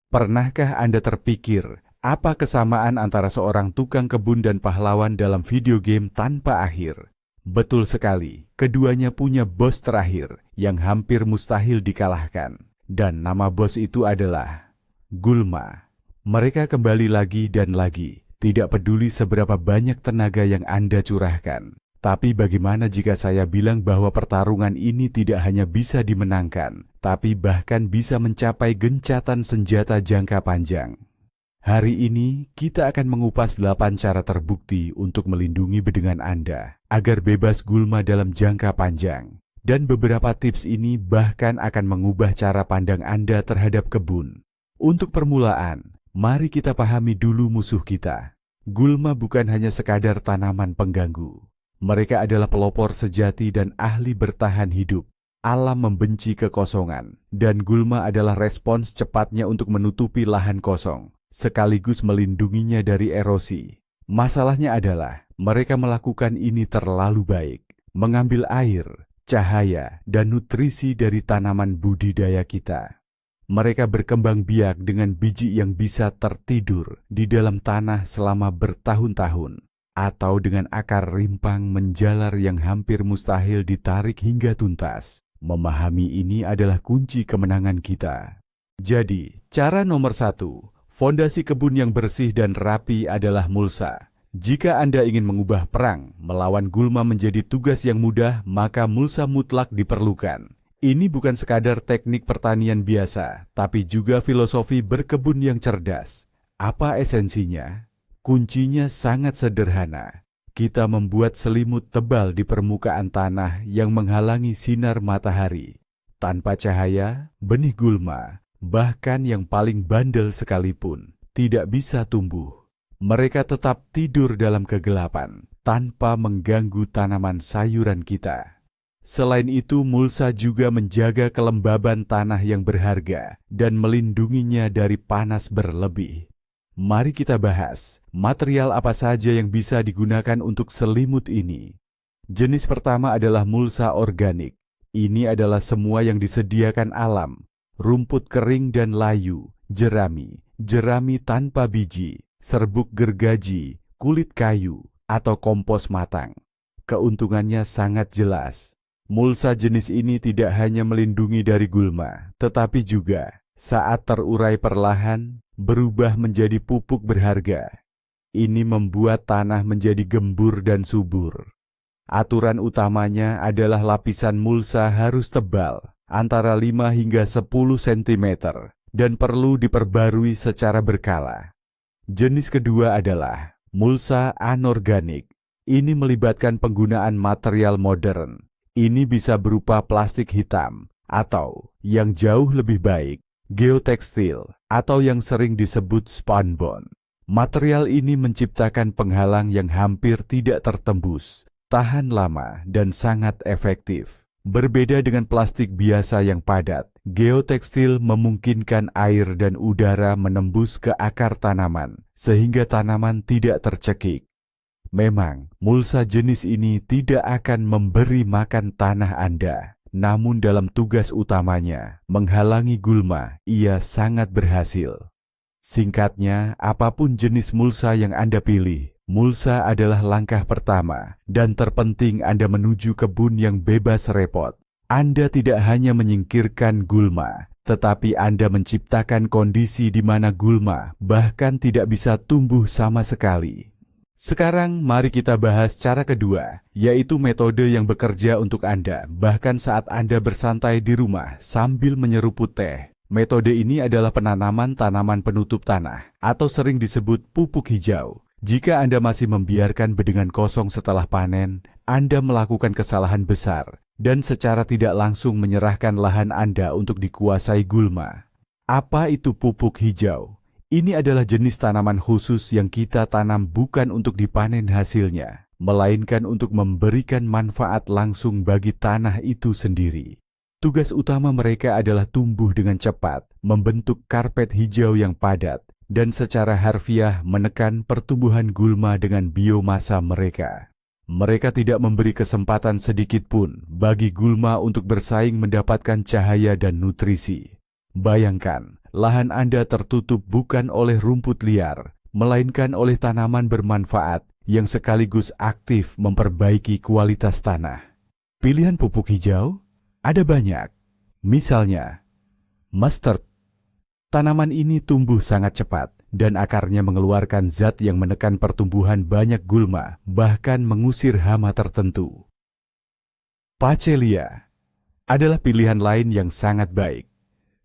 Pernahkah Anda terpikir, apa kesamaan antara seorang tukang kebun dan pahlawan dalam video game tanpa akhir? Betul sekali, keduanya punya bos terakhir yang hampir mustahil dikalahkan. Dan nama bos itu adalah Gulma. Mereka kembali lagi dan lagi, tidak peduli seberapa banyak tenaga yang Anda curahkan. Tapi bagaimana jika saya bilang bahwa pertarungan ini tidak hanya bisa dimenangkan, tapi bahkan bisa mencapai gencatan senjata jangka panjang? Hari ini kita akan mengupas 8 cara terbukti untuk melindungi bedengan Anda agar bebas Gulma dalam jangka panjang. Dan beberapa tips ini bahkan akan mengubah cara pandang Anda terhadap kebun. Untuk permulaan, mari kita pahami dulu musuh kita. Gulma bukan hanya sekadar tanaman pengganggu. Mereka adalah pelopor sejati dan ahli bertahan hidup. Alam membenci kekosongan, dan Gulma adalah respons cepatnya untuk menutupi lahan kosong, sekaligus melindunginya dari erosi. Masalahnya adalah, mereka melakukan ini terlalu baik, mengambil air, cahaya, dan nutrisi dari tanaman budidaya kita. Mereka berkembang biak dengan biji yang bisa tertidur di dalam tanah selama bertahun-tahun, atau dengan akar rimpang menjalar yang hampir mustahil ditarik hingga tuntas. Memahami ini adalah kunci kemenangan kita. Jadi, cara nomor 1, fondasi kebun yang bersih dan rapi adalah mulsa. Jika Anda ingin mengubah perang melawan Gulma menjadi tugas yang mudah, maka mulsa mutlak diperlukan. Ini bukan sekadar teknik pertanian biasa, tapi juga filosofi berkebun yang cerdas. Apa esensinya? Kuncinya sangat sederhana. Kita membuat selimut tebal di permukaan tanah yang menghalangi sinar matahari. Tanpa cahaya, benih Gulma, bahkan yang paling bandel sekalipun, tidak bisa tumbuh. Mereka tetap tidur dalam kegelapan, tanpa mengganggu tanaman sayuran kita. Selain itu, mulsa juga menjaga kelembaban tanah yang berharga dan melindunginya dari panas berlebih. Mari kita bahas, material apa saja yang bisa digunakan untuk selimut ini. Jenis pertama adalah mulsa organik. Ini adalah semua yang disediakan alam, rumput kering dan layu, jerami tanpa biji, serbuk gergaji, kulit kayu, atau kompos matang. Keuntungannya sangat jelas. Mulsa jenis ini tidak hanya melindungi dari Gulma, tetapi juga saat terurai perlahan, berubah menjadi pupuk berharga. Ini membuat tanah menjadi gembur dan subur. Aturan utamanya adalah lapisan mulsa harus tebal, antara 5 hingga 10 cm, dan perlu diperbarui secara berkala. Jenis kedua adalah mulsa anorganik. Ini melibatkan penggunaan material modern. Ini bisa berupa plastik hitam, atau yang jauh lebih baik, geotekstil, atau yang sering disebut spunbond. Material ini menciptakan penghalang yang hampir tidak tertembus, tahan lama, dan sangat efektif. Berbeda dengan plastik biasa yang padat, geotekstil memungkinkan air dan udara menembus ke akar tanaman, sehingga tanaman tidak tercekik. Memang, mulsa jenis ini tidak akan memberi makan tanah Anda. Namun dalam tugas utamanya, menghalangi Gulma, ia sangat berhasil. Singkatnya, apapun jenis mulsa yang Anda pilih, mulsa adalah langkah pertama dan terpenting Anda menuju kebun yang bebas repot. Anda tidak hanya menyingkirkan Gulma, tetapi Anda menciptakan kondisi di mana Gulma bahkan tidak bisa tumbuh sama sekali. Sekarang mari kita bahas cara kedua, yaitu metode yang bekerja untuk Anda, bahkan saat Anda bersantai di rumah sambil menyeruput teh. Metode ini adalah penanaman tanaman penutup tanah, atau sering disebut pupuk hijau. Jika Anda masih membiarkan bedengan kosong setelah panen, Anda melakukan kesalahan besar, dan secara tidak langsung menyerahkan lahan Anda untuk dikuasai Gulma. Apa itu pupuk hijau? Ini adalah jenis tanaman khusus yang kita tanam bukan untuk dipanen hasilnya, melainkan untuk memberikan manfaat langsung bagi tanah itu sendiri. Tugas utama mereka adalah tumbuh dengan cepat, membentuk karpet hijau yang padat, dan secara harfiah menekan pertumbuhan Gulma dengan biomasa mereka. Mereka tidak memberi kesempatan sedikit pun bagi Gulma untuk bersaing mendapatkan cahaya dan nutrisi. Bayangkan, lahan Anda tertutup bukan oleh rumput liar, melainkan oleh tanaman bermanfaat yang sekaligus aktif memperbaiki kualitas tanah. Pilihan pupuk hijau ada banyak. Misalnya, mustard. Tanaman ini tumbuh sangat cepat dan akarnya mengeluarkan zat yang menekan pertumbuhan banyak gulma, bahkan mengusir hama tertentu. Phacelia adalah pilihan lain yang sangat baik.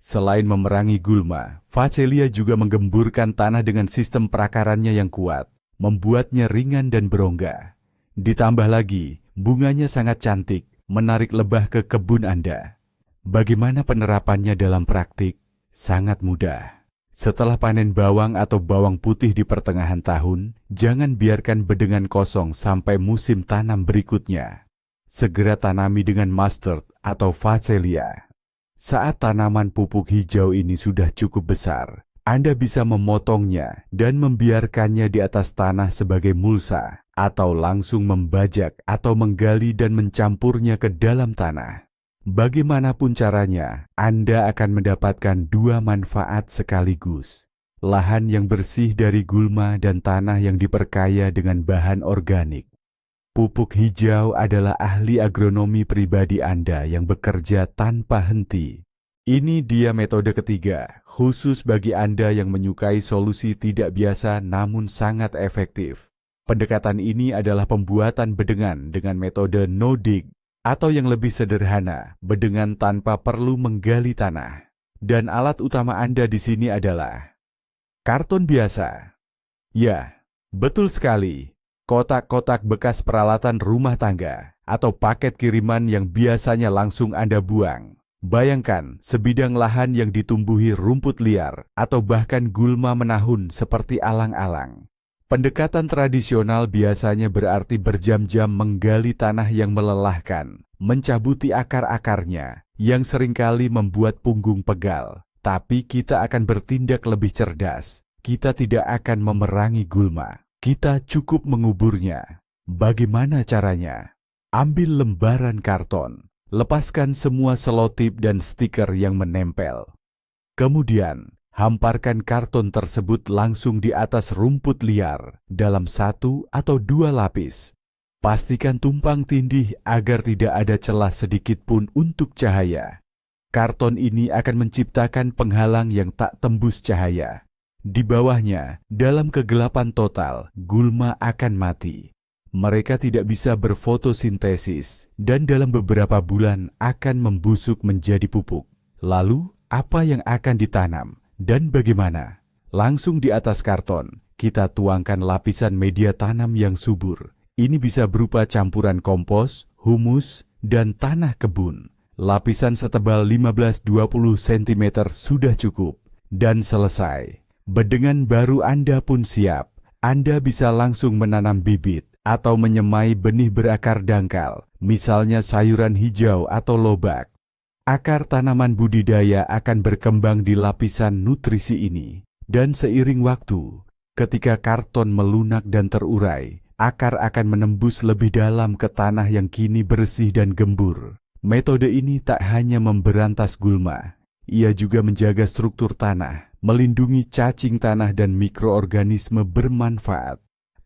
Selain memerangi gulma, Phacelia juga menggemburkan tanah dengan sistem perakarannya yang kuat, membuatnya ringan dan berongga. Ditambah lagi, bunganya sangat cantik, menarik lebah ke kebun Anda. Bagaimana penerapannya dalam praktik? Sangat mudah. Setelah panen bawang atau bawang putih di pertengahan tahun, jangan biarkan bedengan kosong sampai musim tanam berikutnya. Segera tanami dengan mustard atau Phacelia. Saat tanaman pupuk hijau ini sudah cukup besar, Anda bisa memotongnya dan membiarkannya di atas tanah sebagai mulsa, atau langsung membajak atau menggali dan mencampurnya ke dalam tanah. Bagaimanapun caranya, Anda akan mendapatkan dua manfaat sekaligus. Lahan yang bersih dari gulma dan tanah yang diperkaya dengan bahan organik. Pupuk hijau adalah ahli agronomi pribadi Anda yang bekerja tanpa henti. Ini dia metode ketiga, khusus bagi Anda yang menyukai solusi tidak biasa namun sangat efektif. Pendekatan ini adalah pembuatan bedengan dengan metode no-dig, atau yang lebih sederhana, bedengan tanpa perlu menggali tanah. Dan alat utama Anda di sini adalah karton biasa. Ya, betul sekali. Kotak-kotak bekas peralatan rumah tangga atau paket kiriman yang biasanya langsung Anda buang. Bayangkan sebidang lahan yang ditumbuhi rumput liar atau bahkan gulma menahun seperti alang-alang. Pendekatan tradisional biasanya berarti berjam-jam menggali tanah yang melelahkan, mencabuti akar-akarnya, yang seringkali membuat punggung pegal. Tapi kita akan bertindak lebih cerdas. Kita tidak akan memerangi gulma. Kita cukup menguburnya. Bagaimana caranya? Ambil lembaran karton, lepaskan semua selotip dan stiker yang menempel. Kemudian, hamparkan karton tersebut langsung di atas rumput liar dalam 1 atau 2 lapis. Pastikan tumpang tindih agar tidak ada celah sedikit pun untuk cahaya. Karton ini akan menciptakan penghalang yang tak tembus cahaya. Di bawahnya, dalam kegelapan total, gulma akan mati. Mereka tidak bisa berfotosintesis dan dalam beberapa bulan akan membusuk menjadi pupuk. Lalu, apa yang akan ditanam? Dan bagaimana? Langsung di atas karton, kita tuangkan lapisan media tanam yang subur. Ini bisa berupa campuran kompos, humus, dan tanah kebun. Lapisan setebal 15-20 cm sudah cukup. Dan selesai. Bedengan baru Anda pun siap. Anda bisa langsung menanam bibit atau menyemai benih berakar dangkal, misalnya sayuran hijau atau lobak. Akar tanaman budidaya akan berkembang di lapisan nutrisi ini. Dan seiring waktu, ketika karton melunak dan terurai, akar akan menembus lebih dalam ke tanah yang kini bersih dan gembur. Metode ini tak hanya memberantas gulma, ia juga menjaga struktur tanah, melindungi cacing tanah dan mikroorganisme bermanfaat.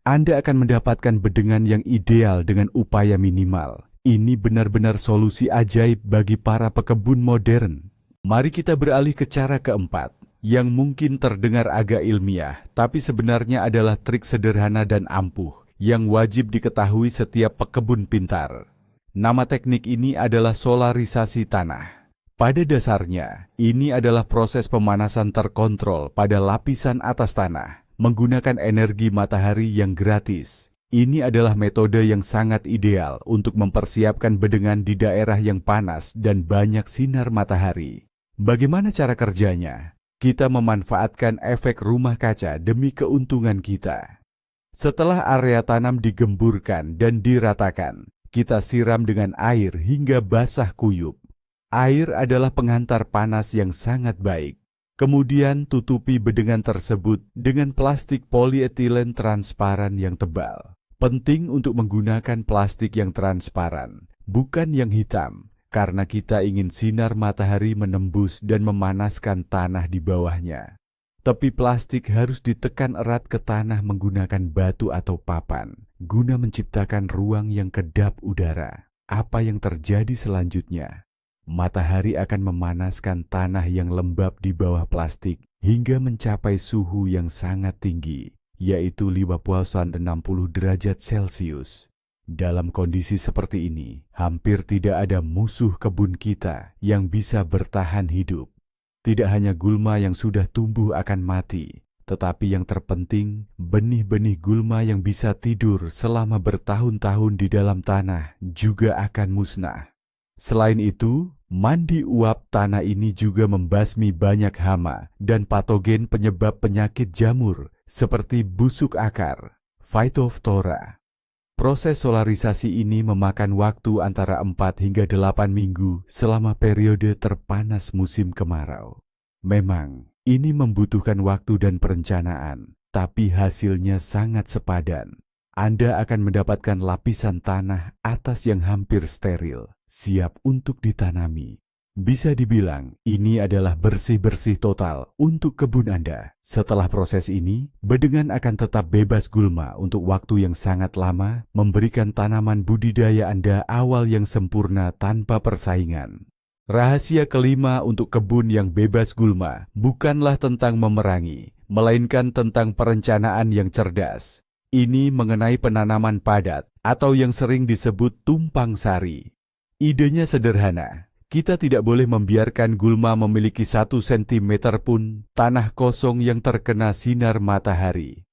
Anda akan mendapatkan bedengan yang ideal dengan upaya minimal. Ini benar-benar solusi ajaib bagi para pekebun modern. Mari kita beralih ke cara keempat, yang mungkin terdengar agak ilmiah, tapi sebenarnya adalah trik sederhana dan ampuh, yang wajib diketahui setiap pekebun pintar. Nama teknik ini adalah solarisasi tanah. Pada dasarnya, ini adalah proses pemanasan terkontrol pada lapisan atas tanah, menggunakan energi matahari yang gratis. Ini adalah metode yang sangat ideal untuk mempersiapkan bedengan di daerah yang panas dan banyak sinar matahari. Bagaimana cara kerjanya? Kita memanfaatkan efek rumah kaca demi keuntungan kita. Setelah area tanam digemburkan dan diratakan, kita siram dengan air hingga basah kuyup. Air adalah penghantar panas yang sangat baik. Kemudian tutupi bedengan tersebut dengan plastik polietilen transparan yang tebal. Penting untuk menggunakan plastik yang transparan, bukan yang hitam, karena kita ingin sinar matahari menembus dan memanaskan tanah di bawahnya. Tepi plastik harus ditekan erat ke tanah menggunakan batu atau papan, guna menciptakan ruang yang kedap udara. Apa yang terjadi selanjutnya? Matahari akan memanaskan tanah yang lembab di bawah plastik hingga mencapai suhu yang sangat tinggi, yaitu 60 derajat Celcius. Dalam kondisi seperti ini, hampir tidak ada musuh kebun kita yang bisa bertahan hidup. Tidak hanya gulma yang sudah tumbuh akan mati, tetapi yang terpenting, benih-benih gulma yang bisa tidur selama bertahun-tahun di dalam tanah juga akan musnah. Selain itu, mandi uap tanah ini juga membasmi banyak hama dan patogen penyebab penyakit jamur seperti busuk akar, Phytophthora. Proses solarisasi ini memakan waktu antara 4 hingga 8 minggu selama periode terpanas musim kemarau. Memang, ini membutuhkan waktu dan perencanaan, tapi hasilnya sangat sepadan. Anda akan mendapatkan lapisan tanah atas yang hampir steril, siap untuk ditanami. Bisa dibilang, ini adalah bersih-bersih total untuk kebun Anda. Setelah proses ini, bedengan akan tetap bebas gulma untuk waktu yang sangat lama, memberikan tanaman budidaya Anda awal yang sempurna tanpa persaingan. Rahasia kelima untuk kebun yang bebas gulma bukanlah tentang memerangi, melainkan tentang perencanaan yang cerdas. Ini mengenai penanaman padat atau yang sering disebut tumpang sari. Idenya sederhana. Kita tidak boleh membiarkan gulma memiliki 1 cm pun tanah kosong yang terkena sinar matahari.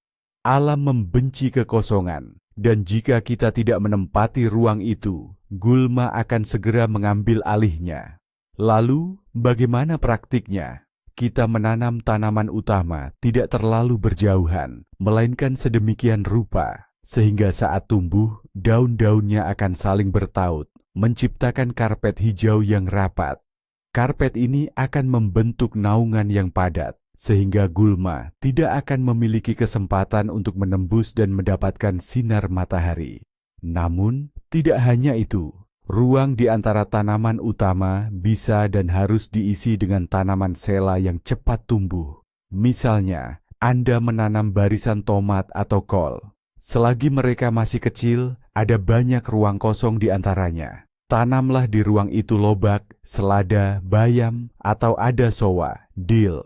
Alam membenci kekosongan, dan jika kita tidak menempati ruang itu, gulma akan segera mengambil alihnya. Lalu, bagaimana praktiknya? Kita menanam tanaman utama tidak terlalu berjauhan, melainkan sedemikian rupa, sehingga saat tumbuh, daun-daunnya akan saling bertaut, menciptakan karpet hijau yang rapat. Karpet ini akan membentuk naungan yang padat, sehingga gulma tidak akan memiliki kesempatan untuk menembus dan mendapatkan sinar matahari. Namun, tidak hanya itu, ruang di antara tanaman utama bisa dan harus diisi dengan tanaman sela yang cepat tumbuh. Misalnya, Anda menanam barisan tomat atau kol. Selagi mereka masih kecil, ada banyak ruang kosong di antaranya. Tanamlah di ruang itu lobak, selada, bayam, atau ada sowa, dill.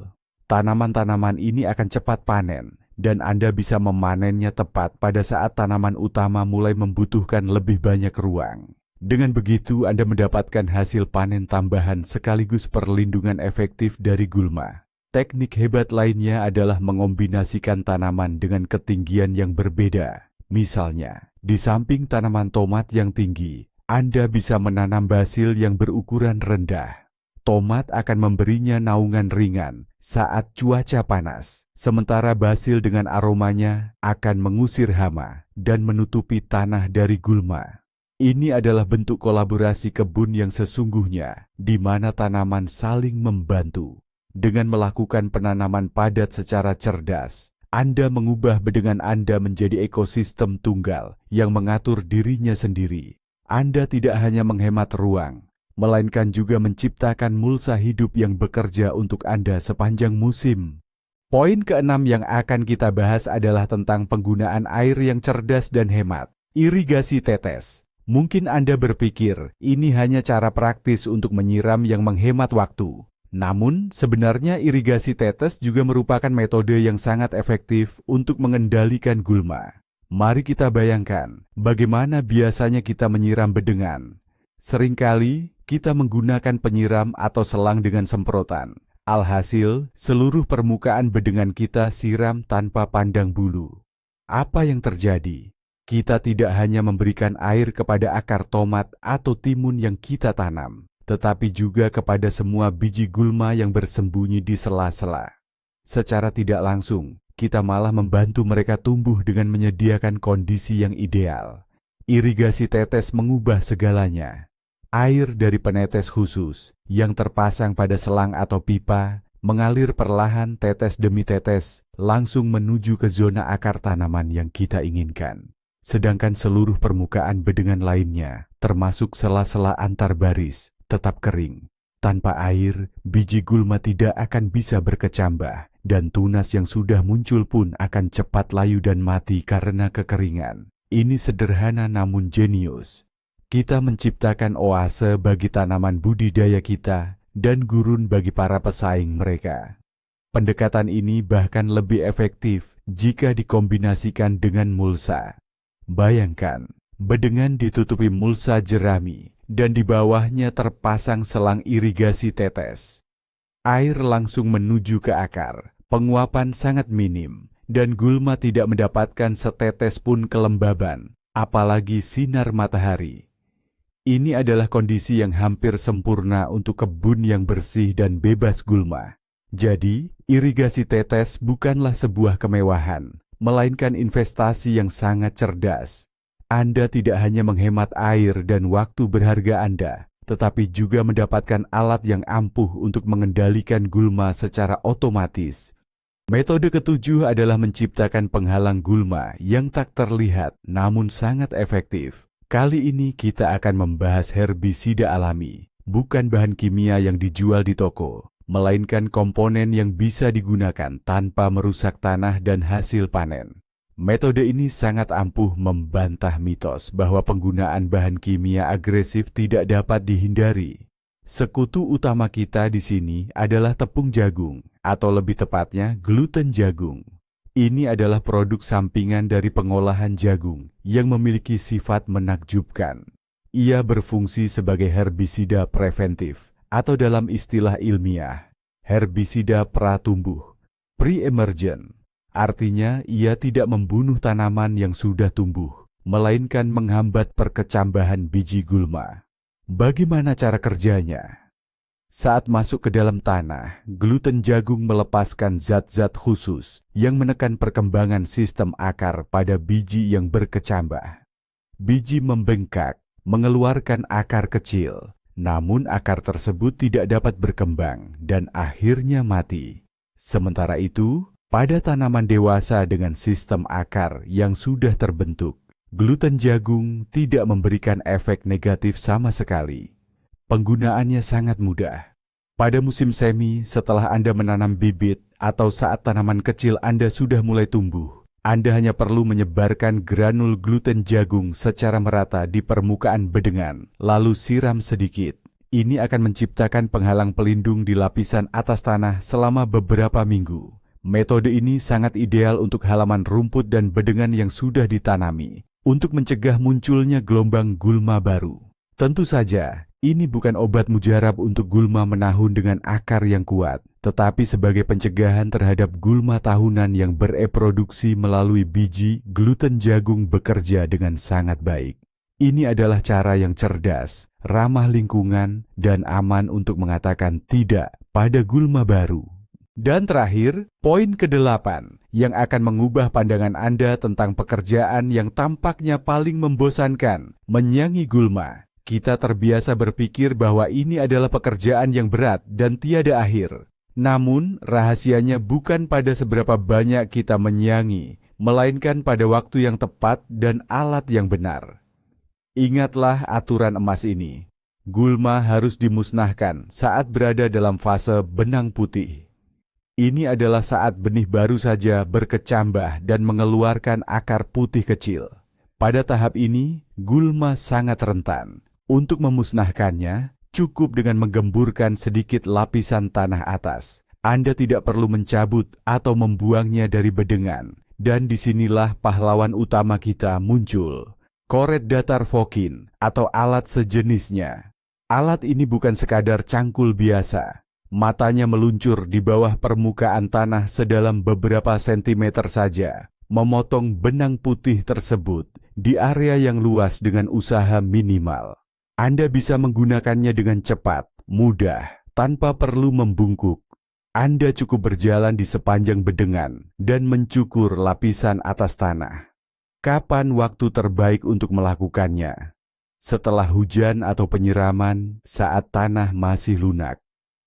Tanaman-tanaman ini akan cepat panen, dan Anda bisa memanennya tepat pada saat tanaman utama mulai membutuhkan lebih banyak ruang. Dengan begitu, Anda mendapatkan hasil panen tambahan sekaligus perlindungan efektif dari gulma. Teknik hebat lainnya adalah mengombinasikan tanaman dengan ketinggian yang berbeda. Misalnya, di samping tanaman tomat yang tinggi, Anda bisa menanam basil yang berukuran rendah. Tomat akan memberinya naungan ringan saat cuaca panas, sementara basil dengan aromanya akan mengusir hama dan menutupi tanah dari gulma. Ini adalah bentuk kolaborasi kebun yang sesungguhnya, di mana tanaman saling membantu. Dengan melakukan penanaman padat secara cerdas, Anda mengubah bedengan Anda menjadi ekosistem tunggal yang mengatur dirinya sendiri. Anda tidak hanya menghemat ruang, melainkan juga menciptakan mulsa hidup yang bekerja untuk Anda sepanjang musim. Poin keenam yang akan kita bahas adalah tentang penggunaan air yang cerdas dan hemat, irigasi tetes. Mungkin Anda berpikir ini hanya cara praktis untuk menyiram yang menghemat waktu. Namun, sebenarnya irigasi tetes juga merupakan metode yang sangat efektif untuk mengendalikan gulma. Mari kita bayangkan bagaimana biasanya kita menyiram bedengan. Seringkali kita menggunakan penyiram atau selang dengan semprotan. Alhasil, seluruh permukaan bedengan kita siram tanpa pandang bulu. Apa yang terjadi? Kita tidak hanya memberikan air kepada akar tomat atau timun yang kita tanam, tetapi juga kepada semua biji gulma yang bersembunyi di sela-sela. Secara tidak langsung, kita malah membantu mereka tumbuh dengan menyediakan kondisi yang ideal. Irigasi tetes mengubah segalanya. Air dari penetes khusus yang terpasang pada selang atau pipa mengalir perlahan tetes demi tetes langsung menuju ke zona akar tanaman yang kita inginkan. Sedangkan seluruh permukaan bedengan lainnya, termasuk sela-sela antar baris, tetap kering. Tanpa air, biji gulma tidak akan bisa berkecambah, dan tunas yang sudah muncul pun akan cepat layu dan mati karena kekeringan. Ini sederhana namun jenius. Kita menciptakan oase bagi tanaman budidaya kita dan gurun bagi para pesaing mereka. Pendekatan ini bahkan lebih efektif jika dikombinasikan dengan mulsa. Bayangkan, bedengan ditutupi mulsa jerami dan di bawahnya terpasang selang irigasi tetes. Air langsung menuju ke akar, penguapan sangat minim, dan gulma tidak mendapatkan setetes pun kelembaban, apalagi sinar matahari. Ini adalah kondisi yang hampir sempurna untuk kebun yang bersih dan bebas gulma. Jadi, irigasi tetes bukanlah sebuah kemewahan, melainkan investasi yang sangat cerdas. Anda tidak hanya menghemat air dan waktu berharga Anda, tetapi juga mendapatkan alat yang ampuh untuk mengendalikan gulma secara otomatis. Metode ketujuh adalah menciptakan penghalang gulma yang tak terlihat namun sangat efektif. Kali ini kita akan membahas herbisida alami, bukan bahan kimia yang dijual di toko, melainkan komponen yang bisa digunakan tanpa merusak tanah dan hasil panen. Metode ini sangat ampuh membantah mitos bahwa penggunaan bahan kimia agresif tidak dapat dihindari. Sekutu utama kita di sini adalah tepung jagung, atau lebih tepatnya gluten jagung. Ini adalah produk sampingan dari pengolahan jagung yang memiliki sifat menakjubkan. Ia berfungsi sebagai herbisida preventif, atau dalam istilah ilmiah, herbisida pratumbuh, pre-emergent. Artinya, ia tidak membunuh tanaman yang sudah tumbuh, melainkan menghambat perkecambahan biji gulma. Bagaimana cara kerjanya? Saat masuk ke dalam tanah, gluten jagung melepaskan zat-zat khusus yang menekan perkembangan sistem akar pada biji yang berkecambah. Biji membengkak, mengeluarkan akar kecil, namun akar tersebut tidak dapat berkembang dan akhirnya mati. Sementara itu, pada tanaman dewasa dengan sistem akar yang sudah terbentuk, gluten jagung tidak memberikan efek negatif sama sekali. Penggunaannya sangat mudah. Pada musim semi, setelah Anda menanam bibit atau saat tanaman kecil Anda sudah mulai tumbuh, Anda hanya perlu menyebarkan granul gluten jagung secara merata di permukaan bedengan, lalu siram sedikit. Ini akan menciptakan penghalang pelindung di lapisan atas tanah selama beberapa minggu. Metode ini sangat ideal untuk halaman rumput dan bedengan yang sudah ditanami, untuk mencegah munculnya gelombang gulma baru. Tentu saja, ini bukan obat mujarab untuk gulma menahun dengan akar yang kuat, tetapi sebagai pencegahan terhadap gulma tahunan yang bereproduksi melalui biji, gluten jagung bekerja dengan sangat baik. Ini adalah cara yang cerdas, ramah lingkungan, dan aman untuk mengatakan tidak pada gulma baru. Dan terakhir, poin ke-8 yang akan mengubah pandangan Anda tentang pekerjaan yang tampaknya paling membosankan, menyangi gulma. Kita terbiasa berpikir bahwa ini adalah pekerjaan yang berat dan tiada akhir. Namun, rahasianya bukan pada seberapa banyak kita menyangi, melainkan pada waktu yang tepat dan alat yang benar. Ingatlah aturan emas ini. Gulma harus dimusnahkan saat berada dalam fase benang putih. Ini adalah saat benih baru saja berkecambah dan mengeluarkan akar putih kecil. Pada tahap ini, gulma sangat rentan. Untuk memusnahkannya, cukup dengan menggemburkan sedikit lapisan tanah atas. Anda tidak perlu mencabut atau membuangnya dari bedengan. Dan disinilah pahlawan utama kita muncul. Koret datar Fokin atau alat sejenisnya. Alat ini bukan sekadar cangkul biasa. Matanya meluncur di bawah permukaan tanah sedalam beberapa sentimeter saja, memotong benang putih tersebut di area yang luas dengan usaha minimal. Anda bisa menggunakannya dengan cepat, mudah, tanpa perlu membungkuk. Anda cukup berjalan di sepanjang bedengan dan mencukur lapisan atas tanah. Kapan waktu terbaik untuk melakukannya? Setelah hujan atau penyiraman, saat tanah masih lunak.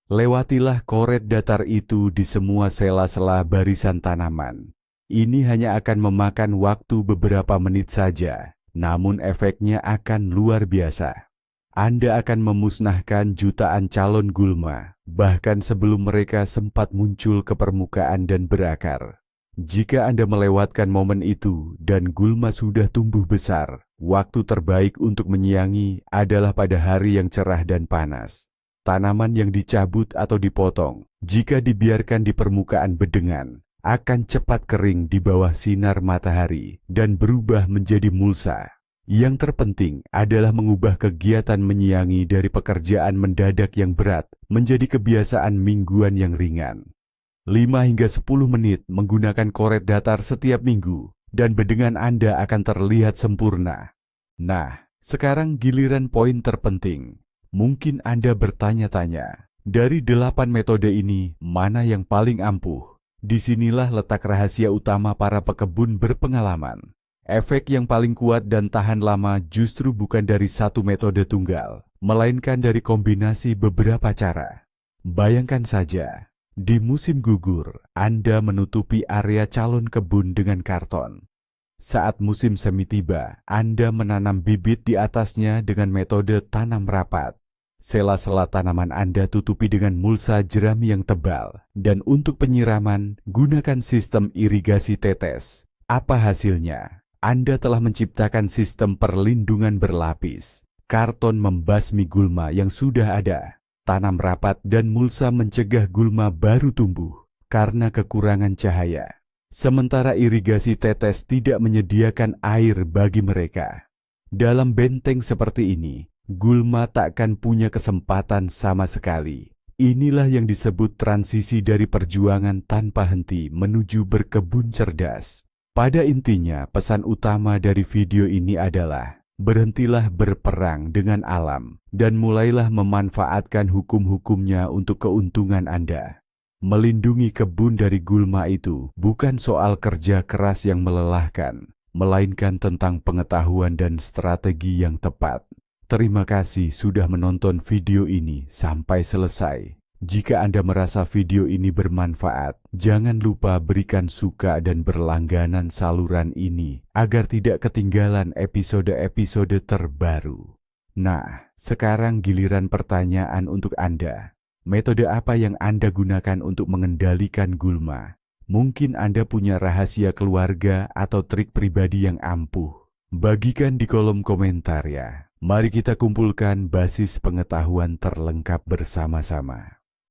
Lewatilah koret datar itu di semua sela-sela barisan tanaman. Ini hanya akan memakan waktu beberapa menit saja, namun efeknya akan luar biasa. Anda akan memusnahkan jutaan calon gulma, bahkan sebelum mereka sempat muncul ke permukaan dan berakar. Jika Anda melewatkan momen itu dan gulma sudah tumbuh besar, waktu terbaik untuk menyiangi adalah pada hari yang cerah dan panas. Tanaman yang dicabut atau dipotong, jika dibiarkan di permukaan bedengan, akan cepat kering di bawah sinar matahari dan berubah menjadi mulsa. Yang terpenting adalah mengubah kegiatan menyiangi dari pekerjaan mendadak yang berat menjadi kebiasaan mingguan yang ringan. 5 hingga 10 menit menggunakan koret datar setiap minggu, dan bedengan Anda akan terlihat sempurna. Nah, sekarang giliran poin terpenting. Mungkin Anda bertanya-tanya, dari 8 metode ini, mana yang paling ampuh? Disinilah letak rahasia utama para pekebun berpengalaman. Efek yang paling kuat dan tahan lama justru bukan dari satu metode tunggal, melainkan dari kombinasi beberapa cara. Bayangkan saja, di musim gugur, Anda menutupi area calon kebun dengan karton. Saat musim semi tiba, Anda menanam bibit di atasnya dengan metode tanam rapat. Sela-sela tanaman Anda tutupi dengan mulsa jerami yang tebal, dan untuk penyiraman, gunakan sistem irigasi tetes. Apa hasilnya? Anda telah menciptakan sistem perlindungan berlapis. Karton membasmi gulma yang sudah ada. Tanam rapat dan mulsa mencegah gulma baru tumbuh karena kekurangan cahaya. Sementara irigasi tetes tidak menyediakan air bagi mereka. Dalam benteng seperti ini, gulma takkan punya kesempatan sama sekali. Inilah yang disebut transisi dari perjuangan tanpa henti menuju berkebun cerdas. Pada intinya, pesan utama dari video ini adalah berhentilah berperang dengan alam dan mulailah memanfaatkan hukum-hukumnya untuk keuntungan Anda. Melindungi kebun dari gulma itu bukan soal kerja keras yang melelahkan, melainkan tentang pengetahuan dan strategi yang tepat. Terima kasih sudah menonton video ini sampai selesai. Jika Anda merasa video ini bermanfaat, jangan lupa berikan suka dan berlangganan saluran ini agar tidak ketinggalan episode-episode terbaru. Nah, sekarang giliran pertanyaan untuk Anda. Metode apa yang Anda gunakan untuk mengendalikan gulma? Mungkin Anda punya rahasia keluarga atau trik pribadi yang ampuh. Bagikan di kolom komentar ya. Mari kita kumpulkan basis pengetahuan terlengkap bersama-sama.